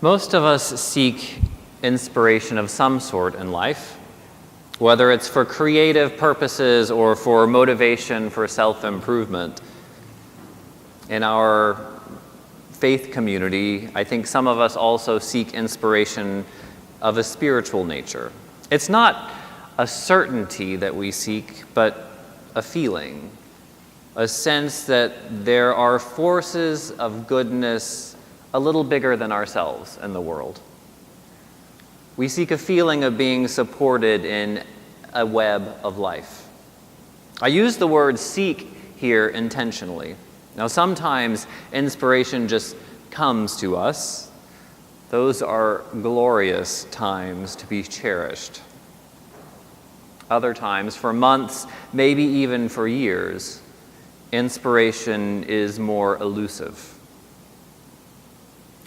Most of us seek inspiration of some sort in life, whether it's for creative purposes or for motivation for self-improvement. In our faith community, I think some of us also seek inspiration of a spiritual nature. It's not a certainty that we seek, but a feeling, a sense that there are forces of goodness a little bigger than ourselves in the world. We seek a feeling of being supported in a web of life. I use the word seek here intentionally. Now, sometimes inspiration just comes to us. Those are glorious times to be cherished. Other times, for months, maybe even for years, inspiration is more elusive.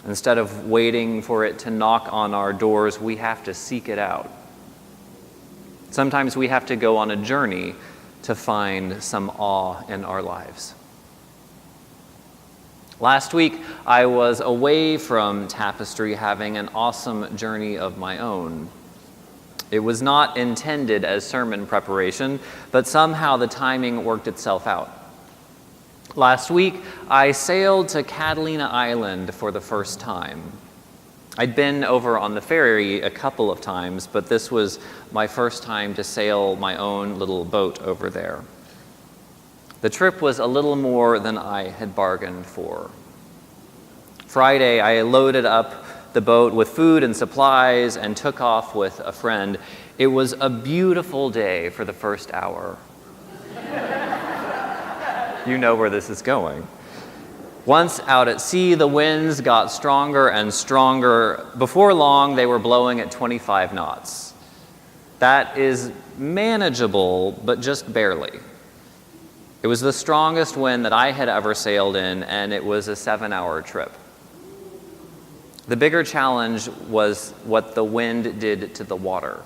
Instead of waiting for it to knock on our doors, we have to seek it out. Sometimes we have to go on a journey to find some awe in our lives. Last week, I was away from Tapestry having an awesome journey of my own. It was not intended as sermon preparation, but somehow the timing worked itself out. Last week, I sailed to Catalina Island for the first time. I'd been over on the ferry a couple of times, but this was my first time to sail my own little boat over there. The trip was a little more than I had bargained for. Friday, I loaded up the boat with food and supplies and took off with a friend. It was a beautiful day for the first hour. You know where this is going. Once out at sea, the winds got stronger and stronger. Before long, they were blowing at 25 knots. That is manageable, but just barely. It was the strongest wind that I had ever sailed in, and it was a 7-hour trip. The bigger challenge was what the wind did to the water.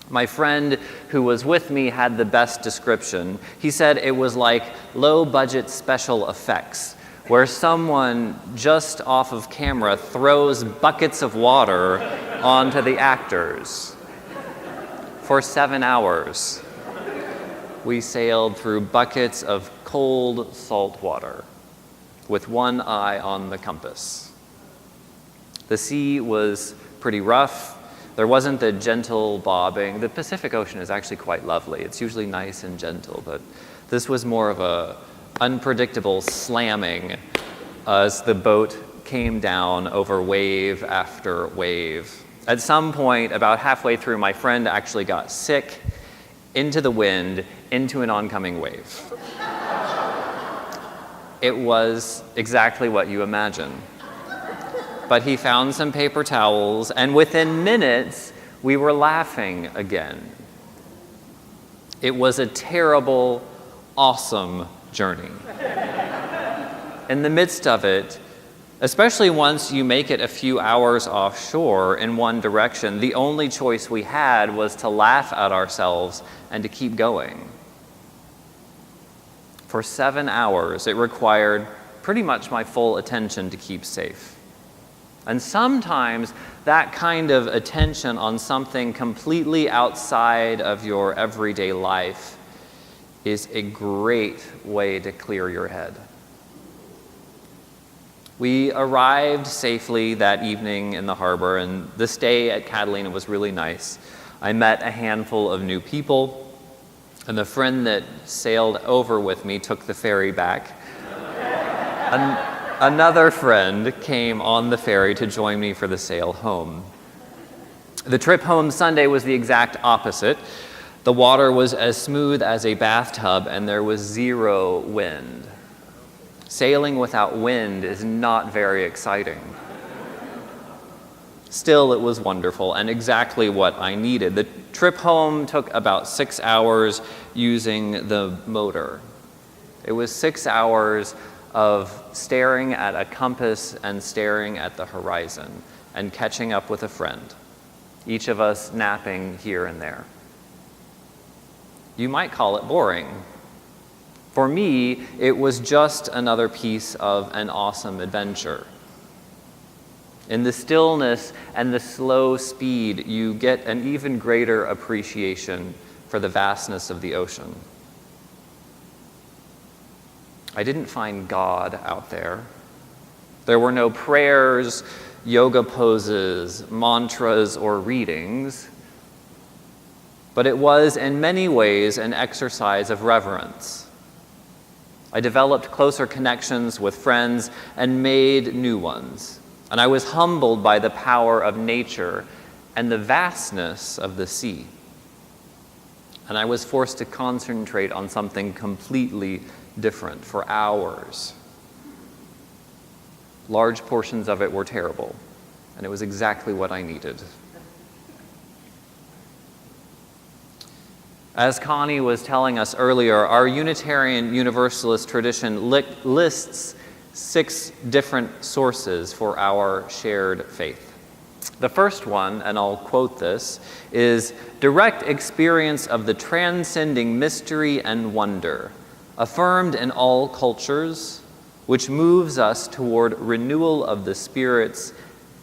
My friend who was with me had the best description. He said it was like low-budget special effects, where someone just off of camera throws buckets of water onto the actors. For 7 hours, we sailed through buckets of cold, salt water with one eye on the compass. The sea was pretty rough. There wasn't the gentle bobbing. The Pacific Ocean is actually quite lovely. It's usually nice and gentle, but this was more of a unpredictable slamming as the boat came down over wave after wave. At some point, about halfway through, my friend actually got sick, into the wind, into an oncoming wave. It was exactly what you imagine. But he found some paper towels, and within minutes, we were laughing again. It was a terrible, awesome journey. In the midst of it, especially once you make it a few hours offshore in one direction, the only choice we had was to laugh at ourselves and to keep going. For 7 hours, it required pretty much my full attention to keep safe. And sometimes that kind of attention on something completely outside of your everyday life is a great way to clear your head. We arrived safely that evening in the harbor, and the stay at Catalina was really nice. I met a handful of new people, and the friend that sailed over with me took the ferry back. Another friend came on the ferry to join me for the sail home. The trip home Sunday was the exact opposite. The water was as smooth as a bathtub, and there was zero wind. Sailing without wind is not very exciting. Still, it was wonderful and exactly what I needed. The trip home took about 6 hours using the motor. It was 6 hours of staring at a compass and staring at the horizon and catching up with a friend, each of us napping here and there. You might call it boring. For me, it was just another piece of an awesome adventure. In the stillness and the slow speed, you get an even greater appreciation for the vastness of the ocean. I didn't find God out there. There were no prayers, yoga poses, mantras, or readings, but it was in many ways an exercise of reverence. I developed closer connections with friends and made new ones, and I was humbled by the power of nature and the vastness of the sea. And I was forced to concentrate on something completely different for hours. Large portions of it were terrible, and it was exactly what I needed. As Connie was telling us earlier, our Unitarian Universalist tradition lists 6 different sources for our shared faith. The first one, and I'll quote this, is direct experience of the transcending mystery and wonder, affirmed in all cultures, which moves us toward renewal of the spirits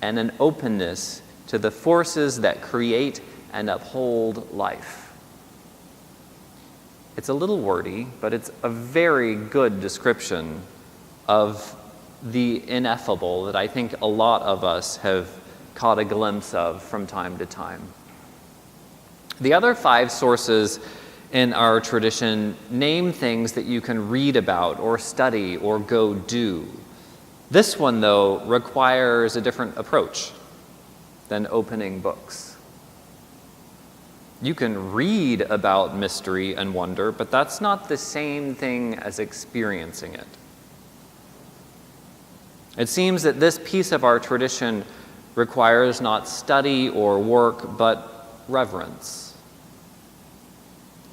and an openness to the forces that create and uphold life. It's a little wordy, but it's a very good description of the ineffable that I think a lot of us have caught a glimpse of from time to time. The other 5 sources in our tradition name things that you can read about or study or go do. This one, though, requires a different approach than opening books. You can read about mystery and wonder, but that's not the same thing as experiencing it. It seems that this piece of our tradition requires not study or work, but reverence.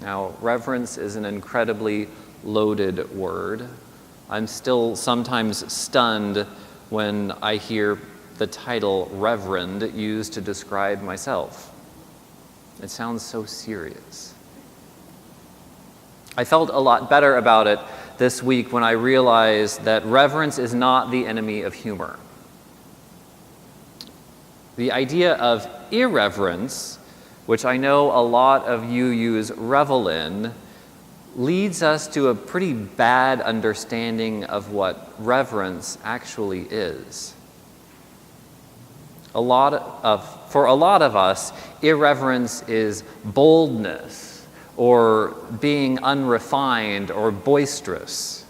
Now, reverence is an incredibly loaded word. I'm still sometimes stunned when I hear the title Reverend used to describe myself. It sounds so serious. I felt a lot better about it this week when I realized that reverence is not the enemy of humor. The idea of irreverence, which I know a lot of you use revel in, leads us to a pretty bad understanding of what reverence actually is. For a lot of us, irreverence is boldness or being unrefined or boisterous.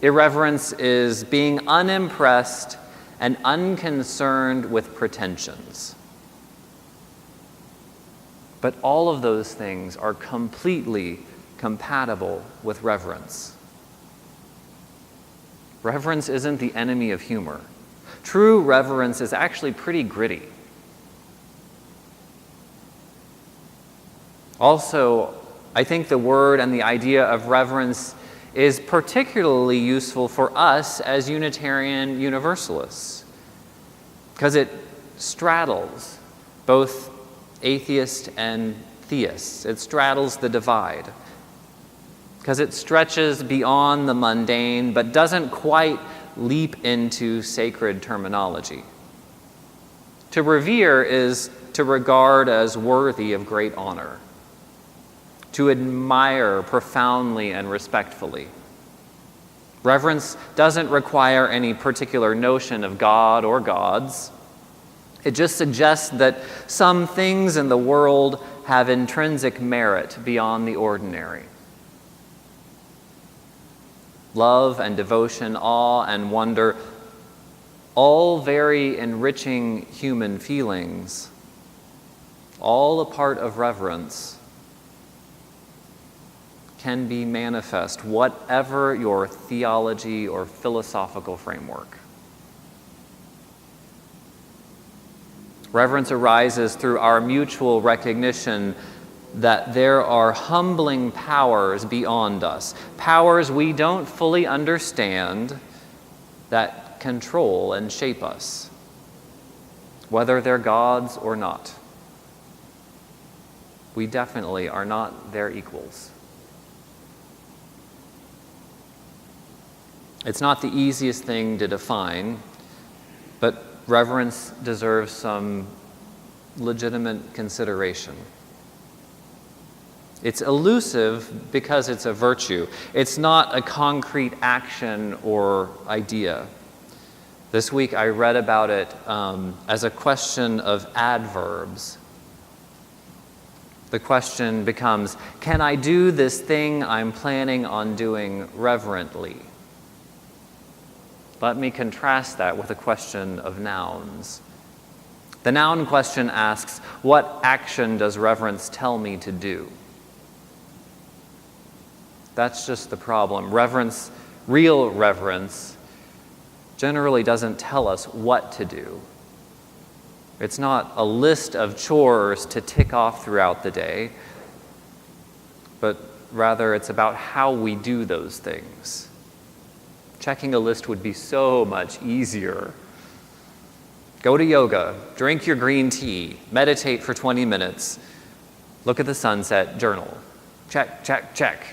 Irreverence is being unimpressed and unconcerned with pretensions. But all of those things are completely compatible with reverence. Reverence isn't the enemy of humor. True reverence is actually pretty gritty. Also, I think the word and the idea of reverence is particularly useful for us as Unitarian Universalists, because it straddles both atheists and theists. It straddles the divide, because it stretches beyond the mundane but doesn't quite leap into sacred terminology. To revere is to regard as worthy of great honor, to admire profoundly and respectfully. Reverence doesn't require any particular notion of God or gods. It just suggests that some things in the world have intrinsic merit beyond the ordinary. Love and devotion, awe and wonder, all very enriching human feelings, all a part of reverence, can be manifest, whatever your theology or philosophical framework. Reverence arises through our mutual recognition that there are humbling powers beyond us, powers we don't fully understand that control and shape us, whether they're gods or not. We definitely are not their equals. It's not the easiest thing to define, but reverence deserves some legitimate consideration. It's elusive because it's a virtue. It's not a concrete action or idea. This week I read about it as a question of adverbs. The question becomes, can I do this thing I'm planning on doing reverently? Let me contrast that with a question of nouns. The noun question asks, what action does reverence tell me to do? That's just the problem. Reverence, real reverence, generally doesn't tell us what to do. It's not a list of chores to tick off throughout the day, but rather it's about how we do those things. Checking a list would be so much easier. Go to yoga, drink your green tea, meditate for 20 minutes, look at the sunset, journal. Check, check, check.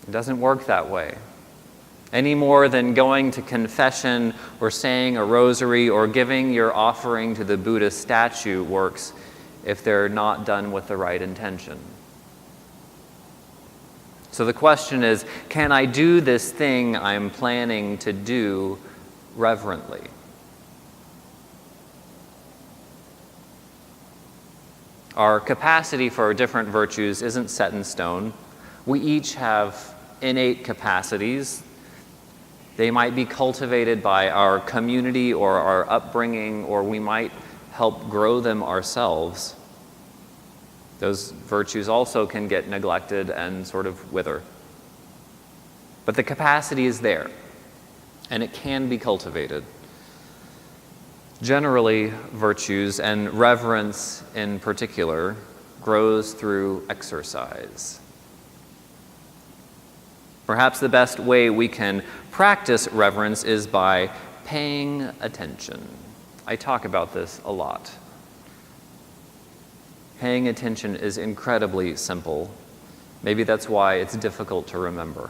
It doesn't work that way. Any more than going to confession or saying a rosary or giving your offering to the Buddhist statue works if they're not done with the right intention. So the question is, can I do this thing I'm planning to do reverently? Our capacity for different virtues isn't set in stone. We each have innate capacities. They might be cultivated by our community or our upbringing, or we might help grow them ourselves. Those virtues also can get neglected and sort of wither. But the capacity is there, and it can be cultivated. Generally, virtues, and reverence in particular, grows through exercise. Perhaps the best way we can practice reverence is by paying attention. I talk about this a lot. Paying attention is incredibly simple. Maybe that's why it's difficult to remember.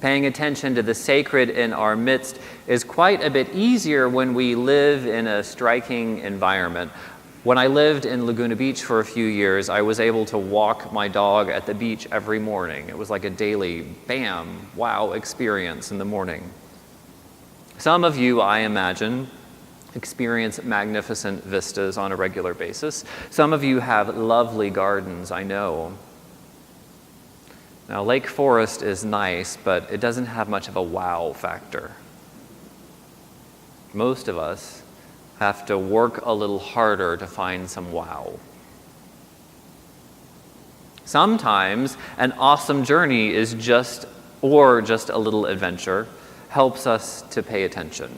Paying attention to the sacred in our midst is quite a bit easier when we live in a striking environment. When I lived in Laguna Beach for a few years, I was able to walk my dog at the beach every morning. It was like a daily, bam, wow experience in the morning. Some of you, I imagine, experience magnificent vistas on a regular basis. Some of you have lovely gardens, I know. Now, Lake Forest is nice, but it doesn't have much of a wow factor. Most of us have to work a little harder to find some wow. Sometimes an awesome journey is just a little adventure, helps us to pay attention.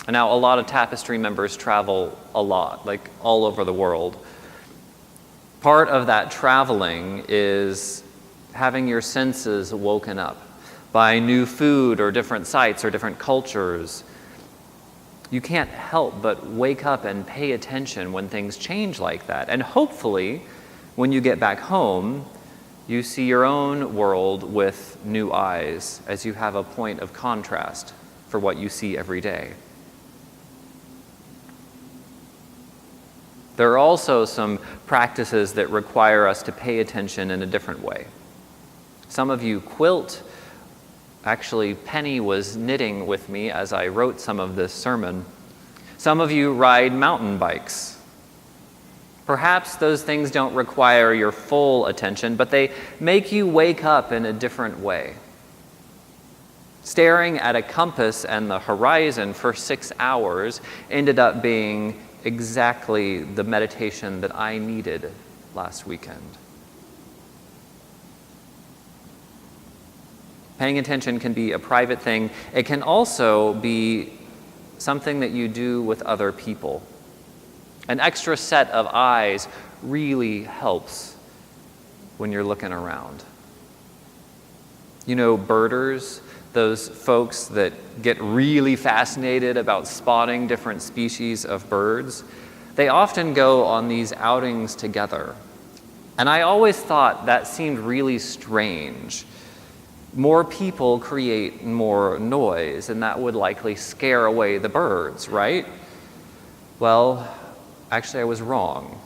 And now a lot of Tapestry members travel a lot, like all over the world. Part of that traveling is having your senses woken up by new food or different sights or different cultures. You can't help but wake up and pay attention when things change like that. And hopefully, when you get back home, you see your own world with new eyes as you have a point of contrast for what you see every day. There are also some practices that require us to pay attention in a different way. Some of you quilt. Actually, Penny was knitting with me as I wrote some of this sermon. Some of you ride mountain bikes. Perhaps those things don't require your full attention, but they make you wake up in a different way. Staring at a compass and the horizon for 6 hours ended up being exactly the meditation that I needed last weekend. Paying attention can be a private thing. It can also be something that you do with other people. An extra set of eyes really helps when you're looking around. You know, birders, those folks that get really fascinated about spotting different species of birds, they often go on these outings together. And I always thought that seemed really strange. More people create more noise, and that would likely scare away the birds, right? Well, actually, I was wrong.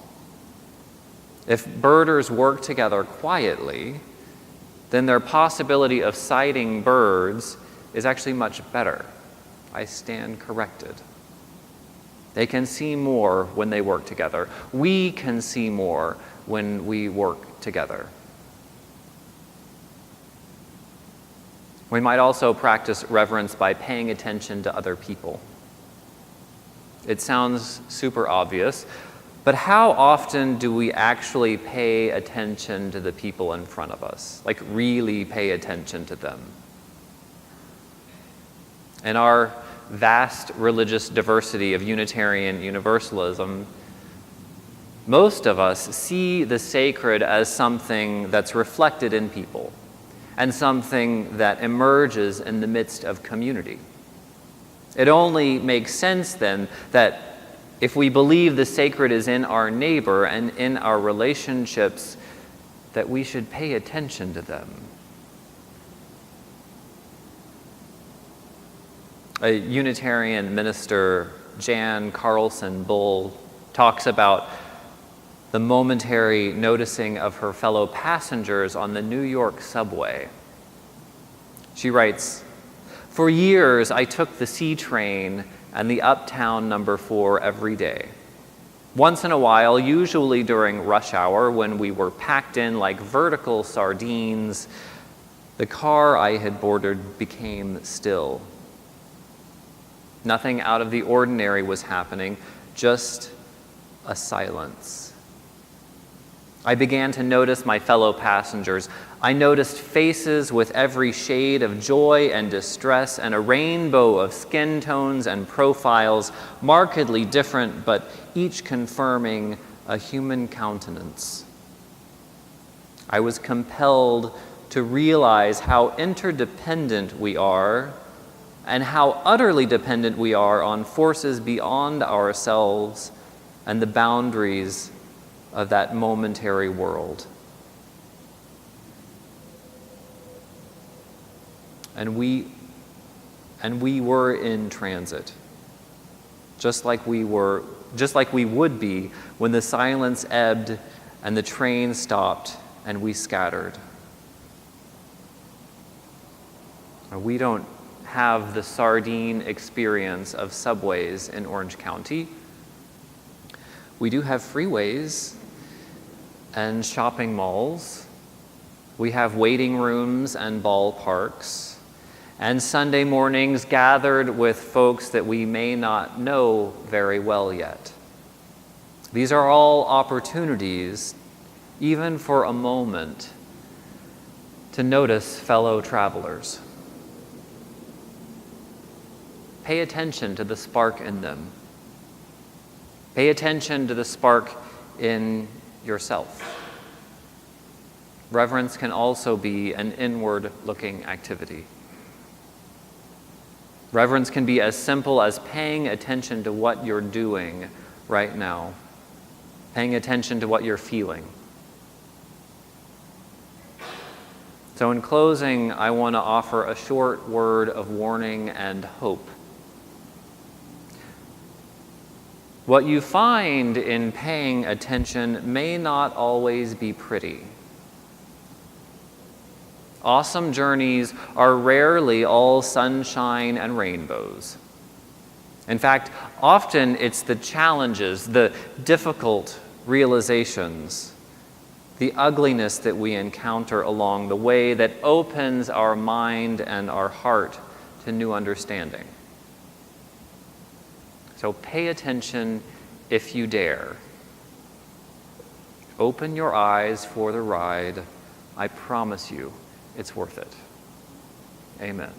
If birders work together quietly, then their possibility of sighting birds is actually much better. I stand corrected. They can see more when they work together. We can see more when we work together. We might also practice reverence by paying attention to other people. It sounds super obvious, but how often do we actually pay attention to the people in front of us? Like, really pay attention to them? In our vast religious diversity of Unitarian Universalism, most of us see the sacred as something that's reflected in people and something that emerges in the midst of community. It only makes sense then that if we believe the sacred is in our neighbor and in our relationships, that we should pay attention to them. A Unitarian minister, Jan Carlson Bull, talks about the momentary noticing of her fellow passengers on the New York subway. She writes, "For years, I took the C train and the Uptown number 4 every day. Once in a while, usually during rush hour when we were packed in like vertical sardines, the car I had boarded became still. Nothing out of the ordinary was happening, just a silence. I began to notice my fellow passengers. I noticed faces with every shade of joy and distress and a rainbow of skin tones and profiles, markedly different, but each confirming a human countenance. I was compelled to realize how interdependent we are and how utterly dependent we are on forces beyond ourselves and the boundaries of that momentary world. And we were in transit, just like we would be when the silence ebbed and the train stopped and we scattered. We don't have the sardine experience of subways in Orange County. We do have freeways and shopping malls. We have waiting rooms and ballparks, and Sunday mornings gathered with folks that we may not know very well yet. These are all opportunities, even for a moment, to notice fellow travelers. Pay attention to the spark in them. Pay attention to the spark in yourself. Reverence can also be an inward-looking activity. Reverence can be as simple as paying attention to what you're doing right now, paying attention to what you're feeling. So in closing, I want to offer a short word of warning and hope. What you find in paying attention may not always be pretty. Awesome journeys are rarely all sunshine and rainbows. In fact, often it's the challenges, the difficult realizations, the ugliness that we encounter along the way that opens our mind and our heart to new understanding. So pay attention if you dare. Open your eyes for the ride. I promise you, it's worth it. Amen.